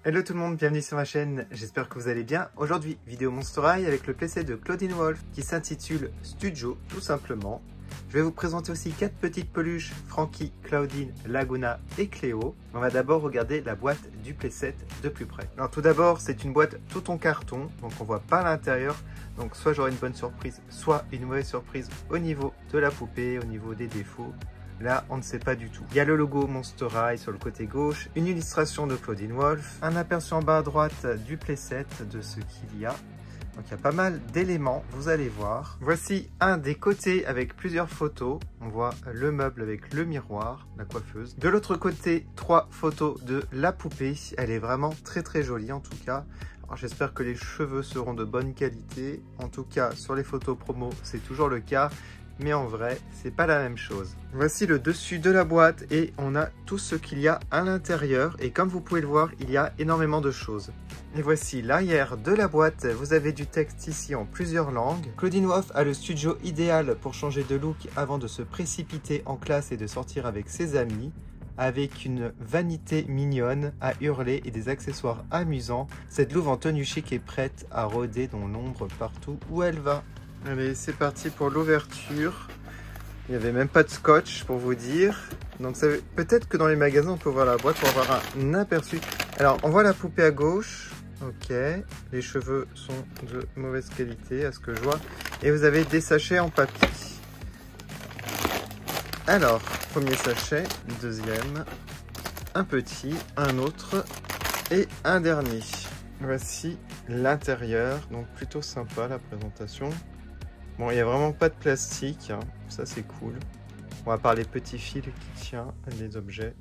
Hello tout le monde, bienvenue sur ma chaîne, j'espère que vous allez bien. Aujourd'hui, vidéo Monster High avec le playset de Claudine Wolf qui s'intitule Studio, tout simplement. Je vais vous présenter aussi 4 petites peluches, Frankie, Claudine, Laguna et Cléo. On va d'abord regarder la boîte du playset de plus près. Alors tout d'abord, c'est une boîte tout en carton, donc on voit pas l'intérieur. Donc soit j'aurai une bonne surprise, soit une mauvaise surprise au niveau de la poupée, au niveau des défauts. Là, on ne sait pas du tout. Il y a le logo Monster High sur le côté gauche, une illustration de Claudine Wolf, un aperçu en bas à droite du playset de ce qu'il y a. Donc il y a pas mal d'éléments, vous allez voir. Voici un des côtés avec plusieurs photos. On voit le meuble avec le miroir, la coiffeuse. De l'autre côté, 3 photos de la poupée. Elle est vraiment très jolie en tout cas. Alors j'espère que les cheveux seront de bonne qualité. En tout cas, sur les photos promo, c'est toujours le cas. Mais en vrai, c'est pas la même chose. Voici le dessus de la boîte et on a tout ce qu'il y a à l'intérieur. Et comme vous pouvez le voir, il y a énormément de choses. Et voici l'arrière de la boîte. Vous avez du texte ici en plusieurs langues. Claudine Wolf a le studio idéal pour changer de look avant de se précipiter en classe et de sortir avec ses amis. Avec une vanité mignonne à hurler et des accessoires amusants, cette louve en tenue chic est prête à rôder dans l'ombre partout où elle va. Allez, c'est parti pour l'ouverture. Il n'y avait même pas de scotch pour vous dire. Donc peut-être que dans les magasins, on peut voir la boîte pour avoir un aperçu. Alors, on voit la poupée à gauche. Ok. Les cheveux sont de mauvaise qualité, à ce que je vois. Et vous avez des sachets en papier. Alors, premier sachet, deuxième, un petit, un autre et un dernier. Voici l'intérieur. Donc, plutôt sympa la présentation. Bon, il n'y a vraiment pas de plastique, hein. Ça c'est cool. On va par les petits fils qui tiennent les objets.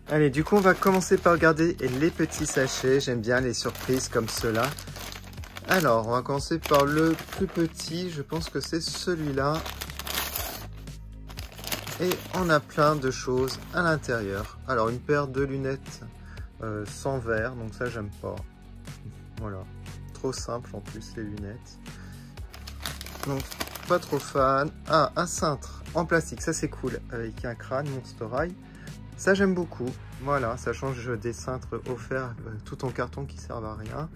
Allez, du coup on va commencer par regarder les petits sachets. J'aime bien les surprises comme cela. Alors, on va commencer par le plus petit. Je pense que c'est celui-là. Et on a plein de choses à l'intérieur. Alors, une paire de lunettes sans verre, donc ça j'aime pas. Voilà, trop simple en plus les lunettes. Donc pas trop fan. Ah, un cintre en plastique, ça c'est cool, avec un crâne Monster High. Ça j'aime beaucoup. Voilà, ça change des cintres offerts tout en carton qui servent à rien.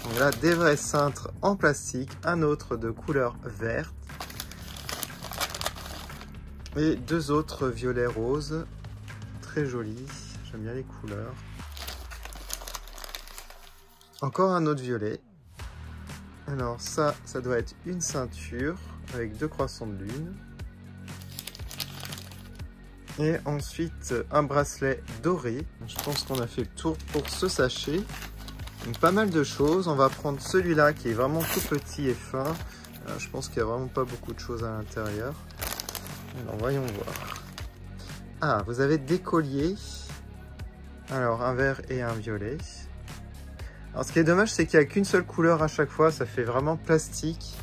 Donc là, des vrais cintres en plastique, un autre de couleur verte. Et 2 autres violet rose. Très jolis, j'aime bien les couleurs. Encore un autre violet. Alors ça doit être une ceinture avec 2 croissants de lune. Et ensuite un bracelet doré. Je pense qu'on a fait le tour pour ce sachet. Donc pas mal de choses. On va prendre celui-là qui est vraiment tout petit et fin. Je pense qu'il n'y a vraiment pas beaucoup de choses à l'intérieur. Alors voyons voir. Ah, vous avez des colliers. Alors un vert et un violet. Alors ce qui est dommage, c'est qu'il n'y a qu'une seule couleur à chaque fois, ça fait vraiment plastique.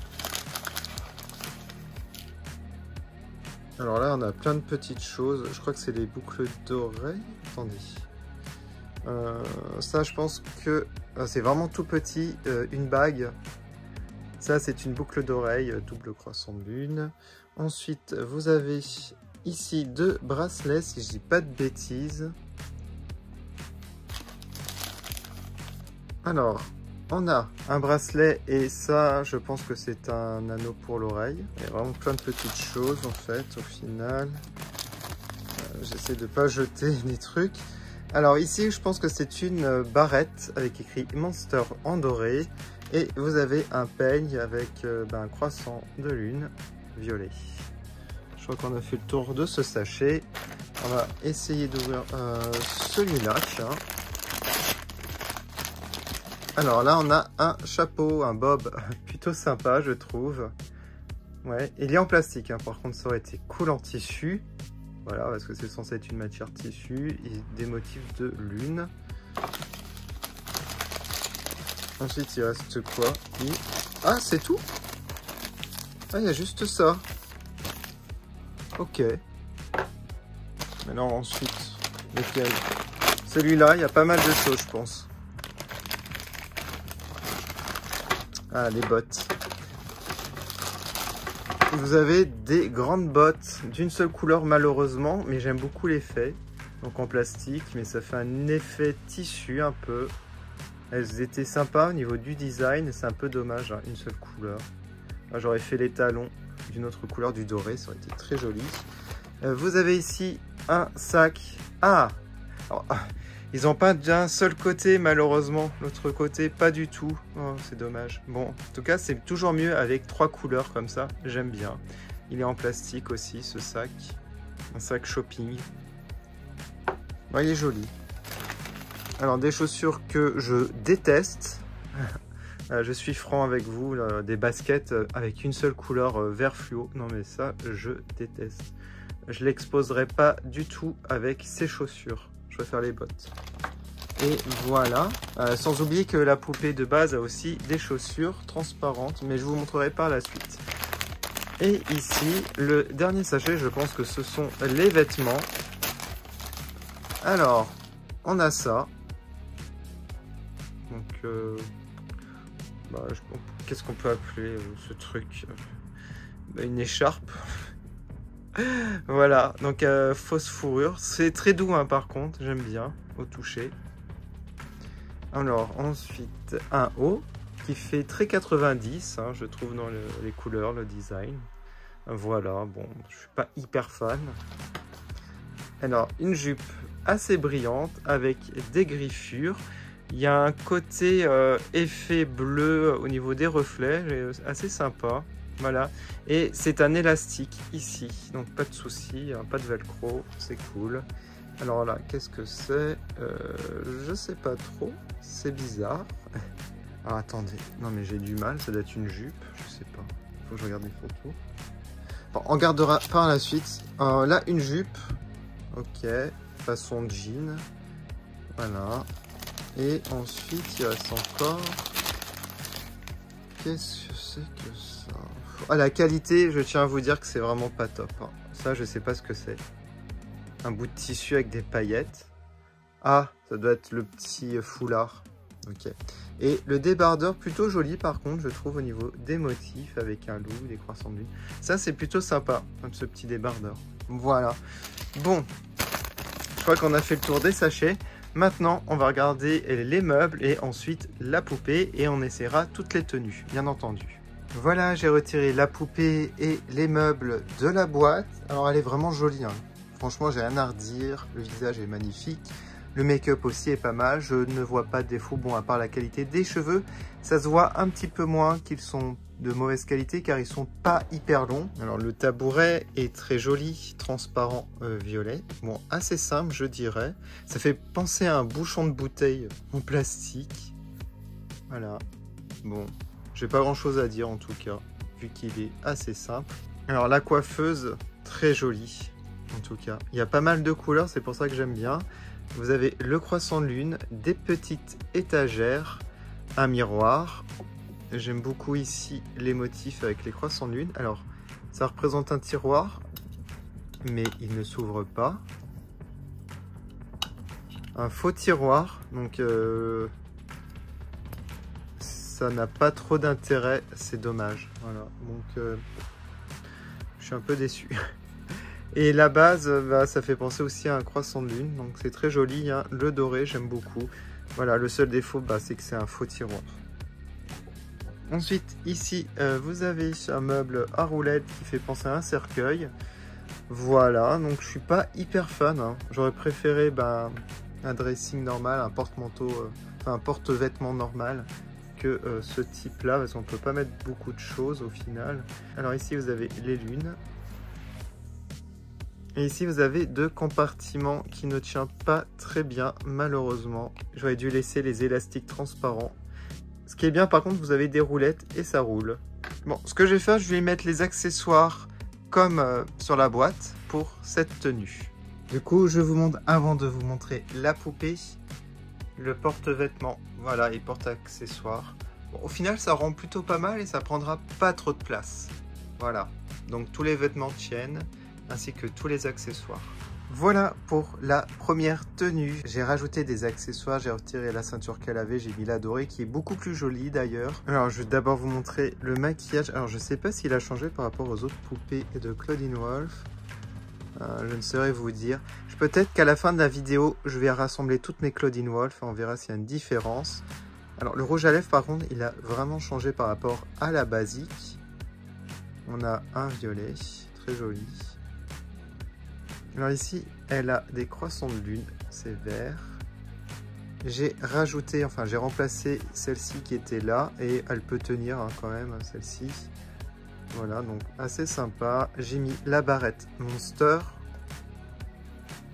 Alors là, on a plein de petites choses, je crois que c'est les boucles d'oreilles. Attendez. Ça, je pense que c'est vraiment tout petit, une bague. Ça, c'est une boucle d'oreille, double croissant de lune. Ensuite, vous avez ici 2 bracelets, si je dis pas de bêtises. Alors, on a un bracelet et ça, je pense que c'est un anneau pour l'oreille. Il y a vraiment plein de petites choses en fait, au final. J'essaie de ne pas jeter les trucs. Alors ici, je pense que c'est une barrette avec écrit Monster en doré. Et vous avez un peigne avec un croissant de lune violet. Je crois qu'on a fait le tour de ce sachet. On va essayer d'ouvrir celui-là, tiens. Alors là, on a un chapeau, un bob plutôt sympa, je trouve. Ouais, il est en plastique, hein. Par contre, ça aurait été cool en tissu. Voilà, parce que c'est censé être une matière tissu et des motifs de lune. Ensuite, il reste quoi? Ah, c'est tout? Ah, il y a juste ça. Ok. Maintenant, ensuite, lequel? Celui-là, il y a pas mal de choses, je pense. Ah, les bottes. Vous avez des grandes bottes d'une seule couleur malheureusement, mais j'aime beaucoup l'effet. Donc en plastique, mais ça fait un effet tissu un peu. Elles étaient sympas au niveau du design, c'est un peu dommage, hein, une seule couleur. J'aurais fait les talons d'une autre couleur, du doré, ça aurait été très joli. Vous avez ici un sac. Ah, alors, ils n'ont pas d'un seul côté malheureusement, l'autre côté pas du tout. Oh, c'est dommage. Bon, en tout cas c'est toujours mieux avec 3 couleurs comme ça, j'aime bien. Il est en plastique aussi ce sac, un sac shopping. Bon, il est joli. Alors des chaussures que je déteste. Je suis franc avec vous, là, des baskets avec une seule couleur vert fluo. Non mais ça, je déteste. Je l'exposerai pas du tout avec ces chaussures. Je préfère les bottes. Et voilà. Sans oublier que la poupée de base a aussi des chaussures transparentes, mais je vous montrerai par la suite. Et ici, le dernier sachet, je pense que ce sont les vêtements. Alors, on a ça. Donc, qu'est-ce qu'on peut appeler ce truc? Une écharpe. Voilà, donc fausse fourrure. C'est très doux hein, par contre, j'aime bien au toucher. Alors ensuite, un haut qui fait très 90, hein, je trouve dans les couleurs, le design. Voilà, bon, je suis pas hyper fan. Alors, une jupe assez brillante avec des griffures. Il y a un côté effet bleu au niveau des reflets, assez sympa. Voilà, et c'est un élastique ici, donc pas de souci, hein, pas de velcro, c'est cool. Alors là, qu'est-ce que c'est? Je sais pas trop, c'est bizarre. Alors attendez, non mais j'ai du mal, ça doit être une jupe, je sais pas, faut que je regarde les photos. Bon, on regardera par la suite. Là, une jupe, ok, façon jean, voilà. Et ensuite, il reste encore... Qu'est-ce que c'est que ça? Ah, la qualité, je tiens à vous dire que c'est vraiment pas top. Hein. Ça, je sais pas ce que c'est. Un bout de tissu avec des paillettes. Ah, ça doit être le petit foulard. Ok. Et le débardeur, plutôt joli par contre, je trouve au niveau des motifs, avec un loup, des croissants de lune. Ça, c'est plutôt sympa, comme ce petit débardeur. Voilà. Bon, je crois qu'on a fait le tour des sachets. Maintenant, on va regarder les meubles et ensuite la poupée et on essaiera toutes les tenues, bien entendu. Voilà, j'ai retiré la poupée et les meubles de la boîte. Alors, elle est vraiment jolie. Hein. Franchement, j'ai rien à redire. Le visage est magnifique. Le make-up aussi est pas mal. Je ne vois pas de défaut, bon, à part la qualité des cheveux. Ça se voit un petit peu moins qu'ils sont de mauvaise qualité car ils sont pas hyper longs. Alors, le tabouret est très joli, transparent violet. Bon, assez simple, je dirais. Ça fait penser à un bouchon de bouteille en plastique. Voilà. Bon, j'ai pas grand chose à dire en tout cas, vu qu'il est assez simple. Alors, la coiffeuse, très jolie. En tout cas, il y a pas mal de couleurs, c'est pour ça que j'aime bien. Vous avez le croissant de lune, des petites étagères, un miroir. J'aime beaucoup ici les motifs avec les croissants de lune. Alors, ça représente un tiroir, mais il ne s'ouvre pas. Un faux tiroir, donc ça n'a pas trop d'intérêt, c'est dommage. Voilà, donc je suis un peu déçu. Et la base, ça fait penser aussi à un croissant de lune, donc c'est très joli, hein. Le doré, j'aime beaucoup. Voilà, le seul défaut, c'est que c'est un faux tiroir. Ensuite, ici, vous avez un meuble à roulettes qui fait penser à un cercueil. Voilà, donc je suis pas hyper fan. Hein. J'aurais préféré un dressing normal, un porte-manteau, un porte-vêtements normal que ce type-là, parce qu'on peut pas mettre beaucoup de choses au final. Alors ici, vous avez les lunes. Et ici, vous avez 2 compartiments qui ne tiennent pas très bien, malheureusement. J'aurais dû laisser les élastiques transparents. Ce qui est bien, par contre, vous avez des roulettes et ça roule. Bon, ce que je vais faire, je vais mettre les accessoires comme sur la boîte pour cette tenue. Du coup, je vous montre, avant de vous montrer la poupée, le porte-vêtements, voilà, et porte-accessoires. Bon, au final, ça rend plutôt pas mal et ça prendra pas trop de place. Voilà, donc tous les vêtements tiennent, ainsi que tous les accessoires. Voilà pour la première tenue. J'ai rajouté des accessoires, j'ai retiré la ceinture qu'elle avait, j'ai mis la dorée qui est beaucoup plus jolie d'ailleurs. Alors je vais d'abord vous montrer le maquillage. Alors je sais pas s'il a changé par rapport aux autres poupées de Claudine Wolf. Je ne saurais vous dire. Peut-être qu'à la fin de la vidéo, je vais rassembler toutes mes Claudine Wolf et on verra s'il y a une différence. Alors le rouge à lèvres par contre il a vraiment changé par rapport à la basique. On a un violet, très joli. Alors ici elle a des croissants de lune, c'est vert. J'ai rajouté, enfin j'ai remplacé celle-ci qui était là et elle peut tenir hein, quand même celle-ci. Voilà, donc assez sympa. J'ai mis la barrette Monster.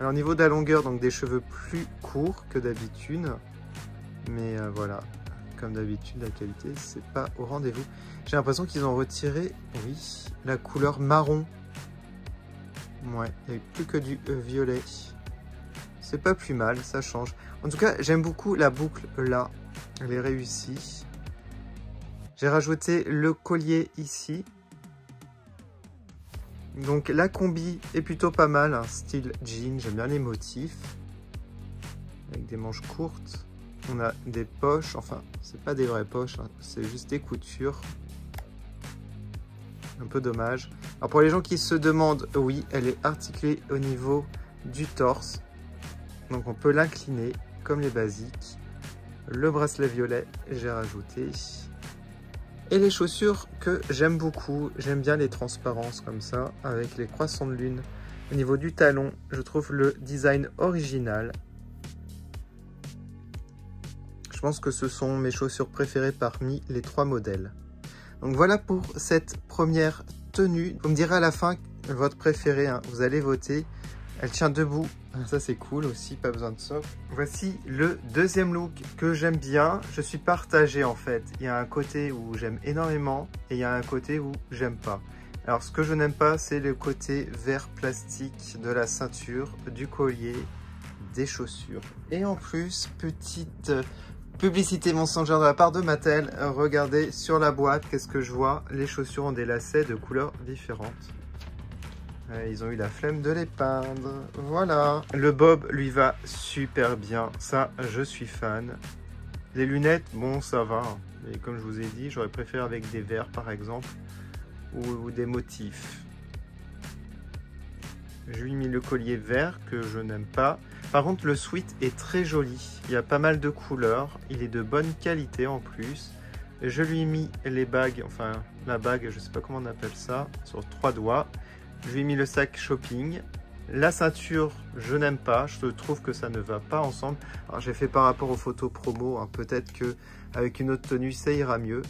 Alors au niveau de la longueur, donc des cheveux plus courts que d'habitude. Mais voilà, comme d'habitude, la qualité, c'est pas au rendez-vous. J'ai l'impression qu'ils ont retiré, oui, la couleur marron. Ouais, il n'y a plus que du violet. C'est pas plus mal, ça change. En tout cas, j'aime beaucoup la boucle là. Elle est réussie. J'ai rajouté le collier ici. Donc la combi est plutôt pas mal, hein, style jean, j'aime bien les motifs. Avec des manches courtes. On a des poches, enfin c'est pas des vraies poches, hein, c'est juste des coutures. Un peu dommage. Alors pour les gens qui se demandent, oui, elle est articulée au niveau du torse. Donc on peut l'incliner comme les basiques. Le bracelet violet, j'ai rajouté. Et les chaussures que j'aime beaucoup, j'aime bien les transparences comme ça, avec les croissants de lune. Au niveau du talon, je trouve le design original. Je pense que ce sont mes chaussures préférées parmi les 3 modèles. Donc voilà pour cette première tenue. Vous me direz à la fin votre préférée, hein. Vous allez voter. Elle tient debout, ça c'est cool aussi, pas besoin de socle. Voici le deuxième look que j'aime bien. Je suis partagé en fait. Il y a un côté où j'aime énormément et il y a un côté où j'aime pas. Alors ce que je n'aime pas, c'est le côté vert plastique de la ceinture, du collier, des chaussures. Et en plus, petite publicité mensongère de la part de Mattel. Regardez sur la boîte, qu'est-ce que je vois? Les chaussures ont des lacets de couleurs différentes. Ils ont eu la flemme de les peindre. Voilà. Le bob lui va super bien. Ça, je suis fan. Les lunettes, bon, ça va. Et comme je vous ai dit, j'aurais préféré avec des verres, par exemple. Ou des motifs. Je lui ai mis le collier vert que je n'aime pas. Par contre, le sweat est très joli. Il y a pas mal de couleurs. Il est de bonne qualité en plus. Je lui ai mis les bagues, enfin la bague, je sais pas comment on appelle ça, sur 3 doigts. Je lui ai mis le sac shopping. La ceinture, je n'aime pas. Je trouve que ça ne va pas ensemble. Alors j'ai fait par rapport aux photos promo. Hein. Peut-être qu'avec une autre tenue, ça ira mieux.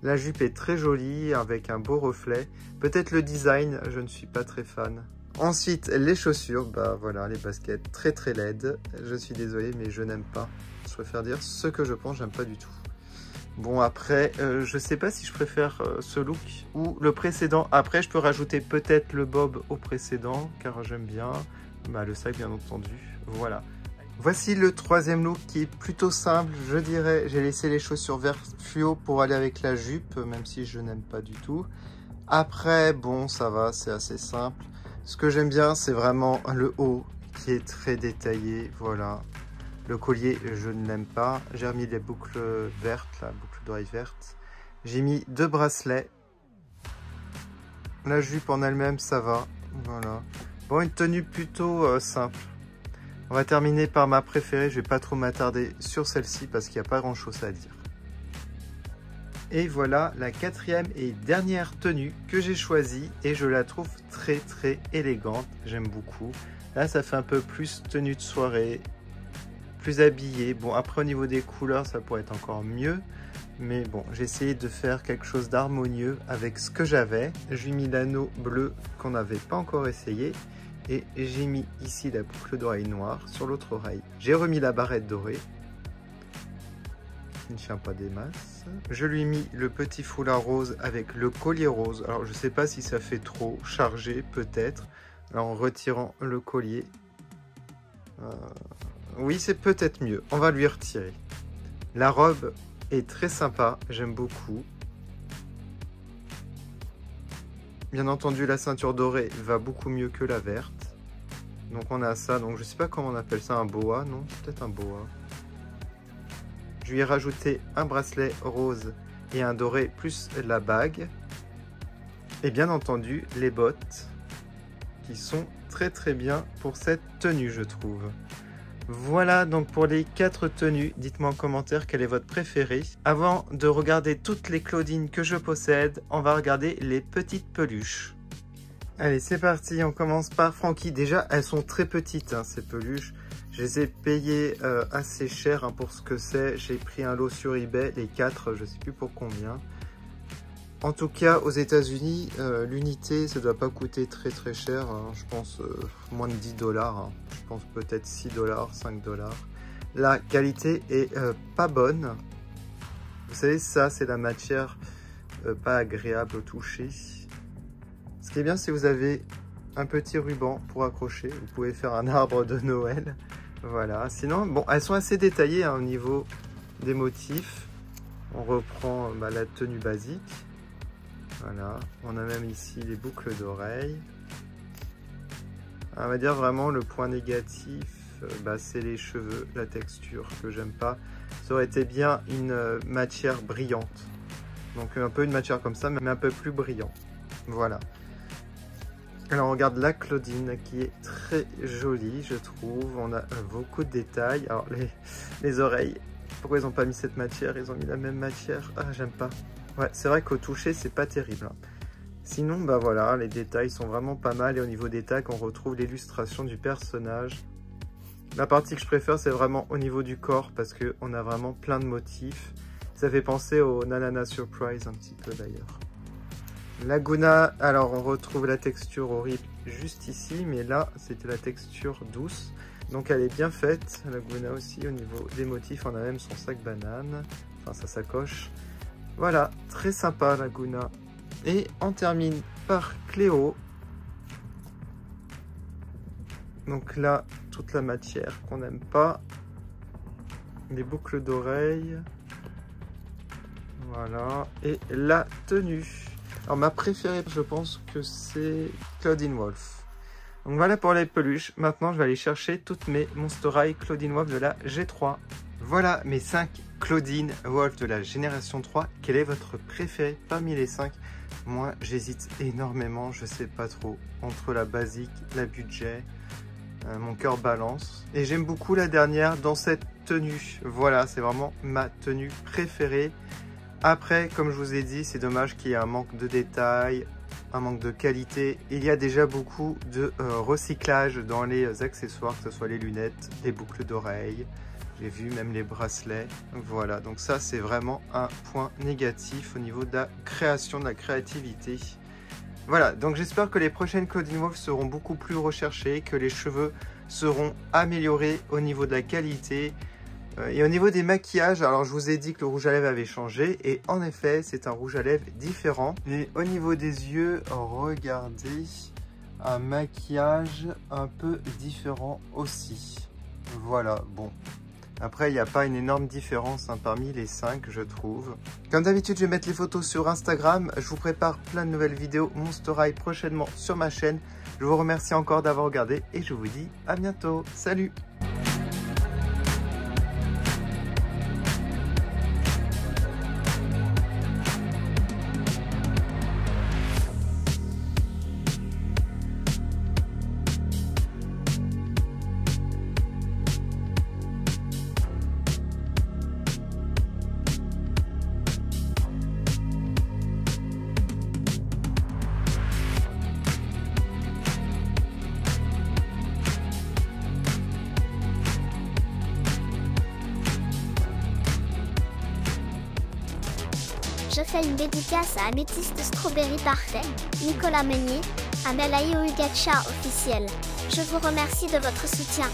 La jupe est très jolie avec un beau reflet. Peut-être le design, je ne suis pas très fan. Ensuite, les chaussures. Bah voilà, les baskets très très laides. Je suis désolé, mais je n'aime pas. Je préfère dire ce que je pense, j'aime pas du tout. Bon après, je sais pas si je préfère ce look ou le précédent. Après, je peux rajouter peut-être le bob au précédent, car j'aime bien. Bah, le sac, bien entendu. Voilà. Voici le troisième look qui est plutôt simple, je dirais. J'ai laissé les chaussures vert fluo pour aller avec la jupe, même si je n'aime pas du tout. Après, bon, ça va, c'est assez simple. Ce que j'aime bien, c'est vraiment le haut qui est très détaillé, voilà. Le collier, je ne l'aime pas. J'ai remis les boucles vertes, la boucle d'oreille verte. J'ai mis 2 bracelets. La jupe en elle-même, ça va. Voilà. Bon, une tenue plutôt simple. On va terminer par ma préférée. Je vais pas trop m'attarder sur celle-ci parce qu'il n'y a pas grand-chose à dire. Et voilà la 4e et dernière tenue que j'ai choisie. Et je la trouve très très élégante. J'aime beaucoup. Là, ça fait un peu plus tenue de soirée. Plus habillé. Bon, après au niveau des couleurs, ça pourrait être encore mieux. Mais bon, j'ai essayé de faire quelque chose d'harmonieux avec ce que j'avais. J'ai mis l'anneau bleu qu'on n'avait pas encore essayé. Et j'ai mis ici la boucle d'oreille noire sur l'autre oreille. J'ai remis la barrette dorée. Qui ne tient pas des masses. Je lui ai mis le petit foulard rose avec le collier rose. Alors je ne sais pas si ça fait trop chargé, peut-être. Alors en retirant le collier. Oui, c'est peut-être mieux. On va lui retirer. La robe est très sympa. J'aime beaucoup. Bien entendu, la ceinture dorée va beaucoup mieux que la verte. Donc on a ça. Donc je sais pas comment on appelle ça. Un boa, non? C'est peut-être un boa. Je lui ai rajouté un bracelet rose et un doré plus la bague. Et bien entendu, les bottes qui sont très très bien pour cette tenue, je trouve. Voilà donc pour les 4 tenues. Dites-moi en commentaire quel est votre préféré. Avant de regarder toutes les Claudine que je possède, on va regarder les petites peluches. Allez, c'est parti, on commence par Frankie. Déjà, elles sont très petites, hein, ces peluches. Je les ai payées assez cher, hein, pour ce que c'est. J'ai pris un lot sur eBay, les 4, je sais plus pour combien. En tout cas, aux États-Unis, l'unité, ça doit pas coûter très cher, hein, je pense moins de 10 $, hein, je pense peut-être 6 $, 5 $. La qualité est pas bonne. Vous savez, ça, c'est la matière pas agréable au toucher. Ce qui est bien, c'est que vous avez un petit ruban pour accrocher. Vous pouvez faire un arbre de Noël. Voilà. Sinon, bon, elles sont assez détaillées, hein, au niveau des motifs. On reprend la tenue basique. Voilà. On a même ici les boucles d'oreilles. On va dire vraiment le point négatif, c'est les cheveux, la texture que j'aime pas. Ça aurait été bien une matière brillante. Donc un peu une matière comme ça, mais un peu plus brillant. Voilà. Alors on regarde la Claudine qui est très jolie, je trouve. On a beaucoup de détails. Alors les oreilles, pourquoi ils n'ont pas mis cette matière? Ils ont mis la même matière. Ah, j'aime pas. Ouais, c'est vrai qu'au toucher, c'est pas terrible. Sinon, voilà, les détails sont vraiment pas mal. Et au niveau des tags, on retrouve l'illustration du personnage. La partie que je préfère, c'est vraiment au niveau du corps parce qu'on a vraiment plein de motifs. Ça fait penser au Nanana Surprise un petit peu d'ailleurs. Laguna, alors on retrouve la texture horrible juste ici, mais là c'était la texture douce, donc elle est bien faite. Laguna aussi au niveau des motifs, on a même son sac banane, enfin sa sacoche. Voilà, très sympa Laguna. Et on termine par Cléo. Donc là, toute la matière qu'on n'aime pas, les boucles d'oreilles, voilà, et la tenue. Alors ma préférée, je pense que c'est Claudine Wolf. Donc voilà pour les peluches. Maintenant, je vais aller chercher toutes mes Monster High Claudine Wolf de la G3. Voilà mes 5 Claudine Wolf de la génération 3. Quel est votre préféré parmi les 5? Moi, j'hésite énormément, je sais pas trop. Entre la basique, la budget, mon cœur balance. Et j'aime beaucoup la dernière dans cette tenue. Voilà, c'est vraiment ma tenue préférée. Après, comme je vous ai dit, c'est dommage qu'il y ait un manque de détails, un manque de qualité. Il y a déjà beaucoup de recyclage dans les accessoires, que ce soit les lunettes, les boucles d'oreilles. J'ai vu même les bracelets. Voilà, donc ça, c'est vraiment un point négatif au niveau de la création, de la créativité. Voilà, donc j'espère que les prochaines Claudine Wolf seront beaucoup plus recherchées, que les cheveux seront améliorés au niveau de la qualité. Et au niveau des maquillages, alors je vous ai dit que le rouge à lèvres avait changé et en effet c'est un rouge à lèvres différent. Et au niveau des yeux, regardez, un maquillage un peu différent aussi. Voilà, bon. Après il n'y a pas une énorme différence, hein, parmi les 5 je trouve. Comme d'habitude je vais mettre les photos sur Instagram. Je vous prépare plein de nouvelles vidéos Monster High prochainement sur ma chaîne. Je vous remercie encore d'avoir regardé et je vous dis à bientôt. Salut! Je fais une dédicace à Améthyste Strawberry Parfait, Nicolas Meunier, Amel Ayoulgacha officiel. Je vous remercie de votre soutien.